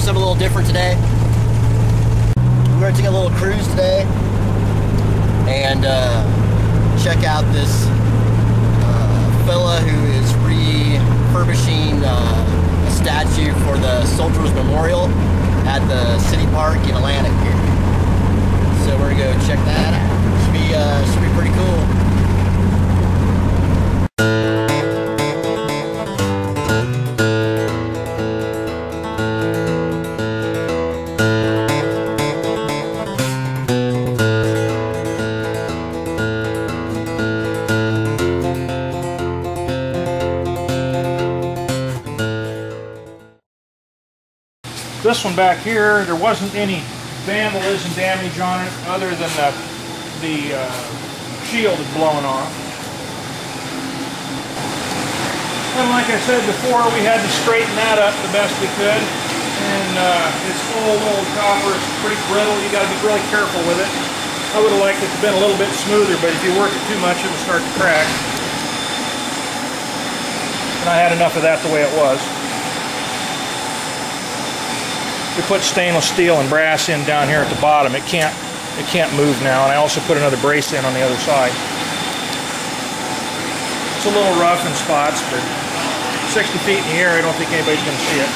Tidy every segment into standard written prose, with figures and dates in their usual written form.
something a little different today. We're going to take a little cruise today and check out this fella who is refurbishing a statue for the Soldiers Memorial at the city park in Atlanta here. So we're going to go check that out. Should be pretty cool. This one back here, there wasn't any vandalism damage on it other than the shield had blown off. And like I said before, we had to straighten that up the best we could. And it's old copper, it's pretty brittle, you got to be really careful with it. I would have liked it to have been a little bit smoother, but if you work it too much, it will start to crack. And I had enough of that the way it was. We put stainless steel and brass in down here at the bottom. It can't move now, and I also put another brace in on the other side. It's a little rough in spots, but 60 feet in the air, I don't think anybody's going to see it.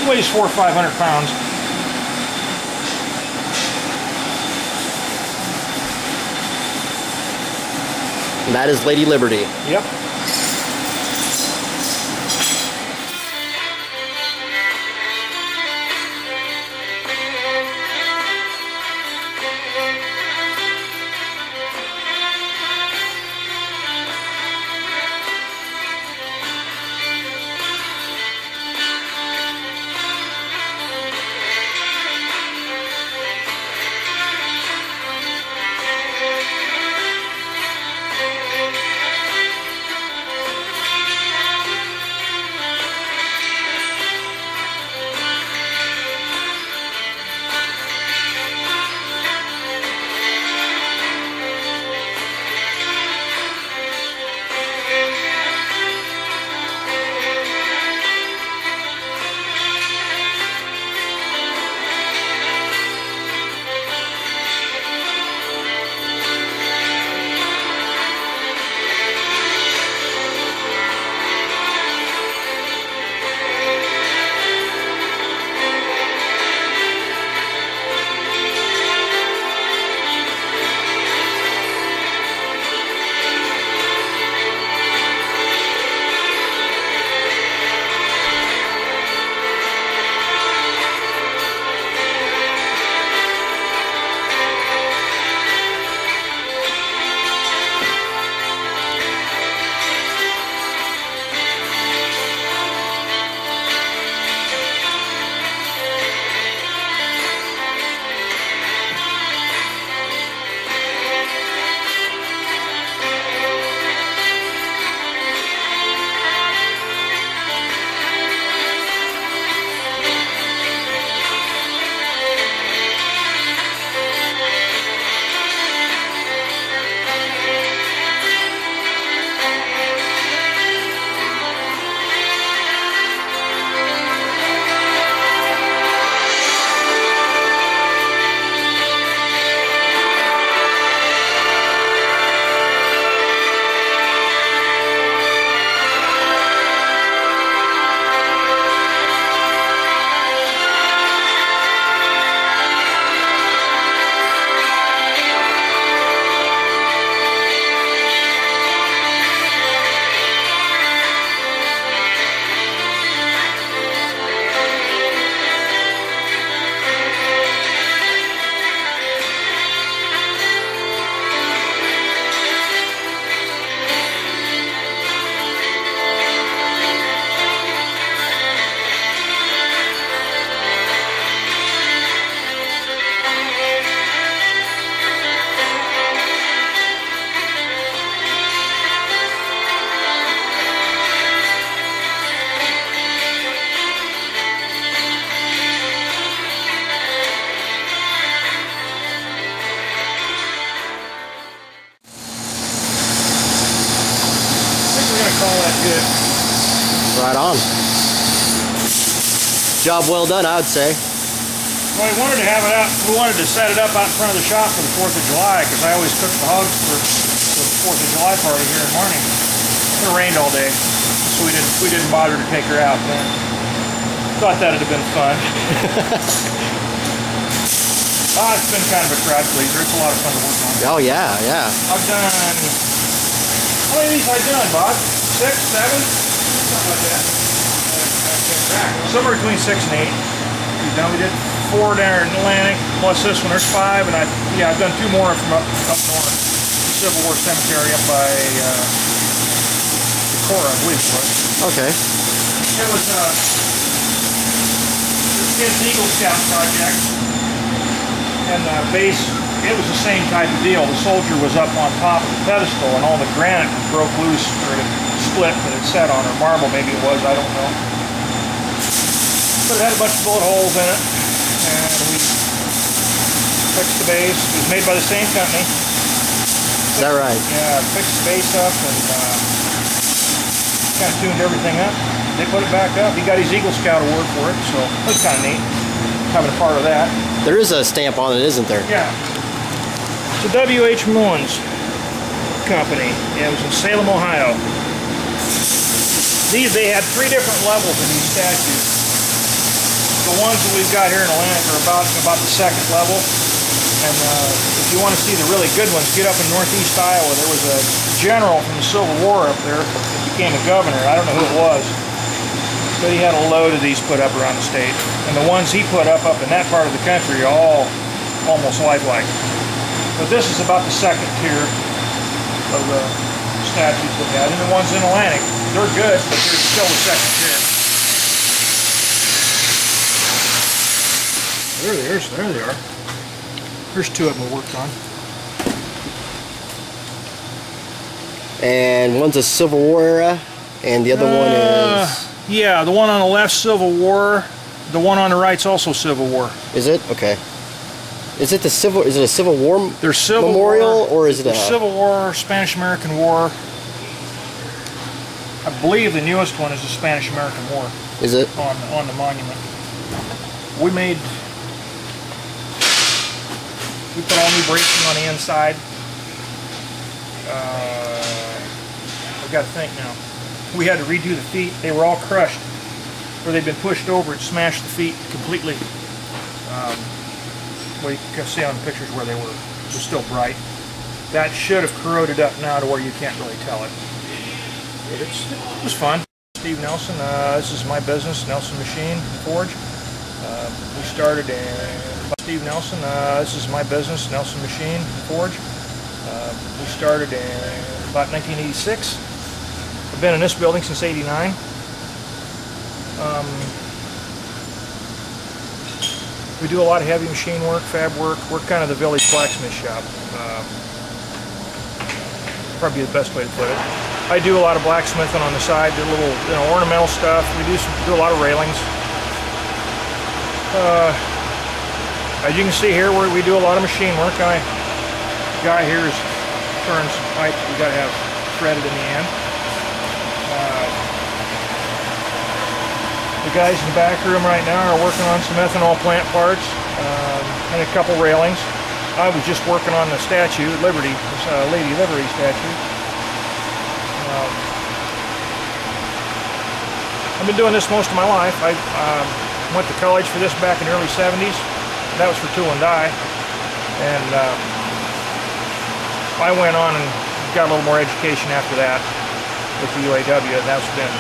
It weighs 400 or 500 pounds. And that is Lady Liberty. Yep. we're going to call that good. Right on. Job well done, I would say. Well, we wanted to have it out. We wanted to set it up out in front of the shop for the 4th of July because I always cook the hogs for the 4th of July party here in Marnie. It rained all day, so we didn't bother to take her out then. Thought that'd have been fun. It's been kind of a crowd pleaser. It's a lot of fun to work on. Oh yeah, yeah. I've done, how many of these have I done, Bob? 6, 7? Something like that. Somewhere between 6 and 8. We did 4 there in Atlantic, plus this one. There's 5, and I've done 2 more from up north. The Civil War Cemetery up by the Corps, I believe it was. Okay. It was this kid's Eagle Scout project, and the base, it was the same type of deal. The soldier was up on top of the pedestal, and all the granite broke loose, or it split that it sat on, or marble maybe it was, I don't know. But it had a bunch of bullet holes in it, and we fixed the base. It was made by the same company. Is that right? Yeah, fixed the base up and kind of tuned everything up. They put it back up. He got his Eagle Scout award for it, so it was kind of neat having a part of that. There is a stamp on it, isn't there? Yeah. It's a W.H. Mullins company. Yeah, it was in Salem, Ohio. They had 3 different levels of these statues. The ones that we've got here in Atlantic are about the 2nd level. And if you want to see the really good ones, get up in northeast Iowa. There was a general from the Civil War up there that became a governor. I don't know who it was. But he had a load of these put up around the state. And the ones he put up in that part of the country are all almost lifelike. But this is about the 2nd tier of the statues they had. And the ones in Atlantic, they're good, but they're still the 2nd tier. There they are. There's 2 of them we worked on. And one's a Civil War era, and the other one is... Yeah, the one on the left, Civil War. The one on the right's also Civil War. Is it? Okay. Is it a Civil War memorial, or is it a... Civil War, Spanish-American War. I believe the newest one is the Spanish-American War. Is it? On the monument. We put all new bracing on the inside. I've got to think now. We had to redo the feet. They were all crushed, or they'd been pushed over and smashed the feet completely. Well, you can see on the pictures where they were still bright. That should have corroded up now to where you can't really tell it. But it was fun. Steve Nelson, this is my business, Nelson Machine Forge. We started in... Steve Nelson, this is my business, Nelson Machine Forge. We started in about 1986. I've been in this building since '89. We do a lot of heavy machine work, fab work. We're kind of the village blacksmith shop. Probably the best way to put it. I do a lot of blacksmithing on the side, do a little ornamental stuff. We do a lot of railings. As you can see here, we do a lot of machine work. The guy here turns some pipe we got to have threaded in the end. The guys in the back room right now are working on some ethanol plant parts and a couple railings. I was just working on the statue, Liberty, this Lady Liberty statue. I've been doing this most of my life. I went to college for this back in the early '70s. That was for tool and die, and I went on and got a little more education after that with the UAW. That's been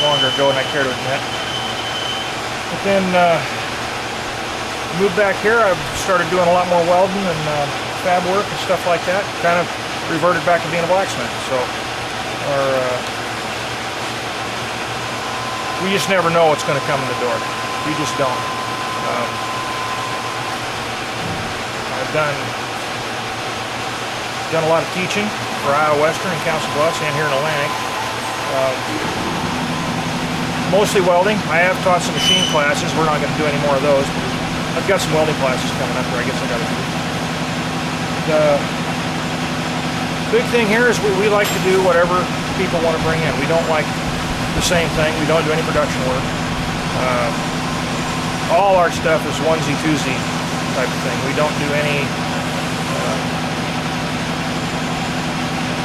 longer ago than I care to admit. But then moved back here. I started doing a lot more welding and fab work and stuff like that. Kind of reverted back to being a blacksmith. So, we just never know what's going to come in the door. You just don't. I've done a lot of teaching for Iowa Western and Council Bluffs and here in Atlantic. Mostly welding. I have taught some machine classes. We're not going to do any more of those. But I've got some welding classes coming up where I guess I got to do. The big thing here is we like to do whatever people want to bring in. We don't like the same thing. We don't do any production work. All our stuff is onesie-twosie type of thing. We don't do any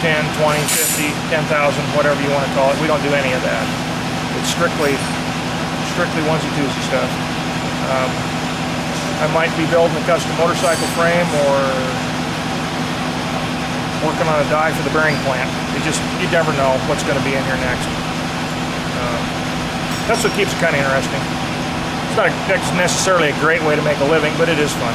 10, 20, 50, 10,000, whatever you want to call it. We don't do any of that. It's strictly onesie-twosie stuff. I might be building a custom motorcycle frame or working on a die for the bearing plant. You never know what's going to be in here next. That's what keeps it kind of interesting. It's not necessarily a great way to make a living, but it is fun.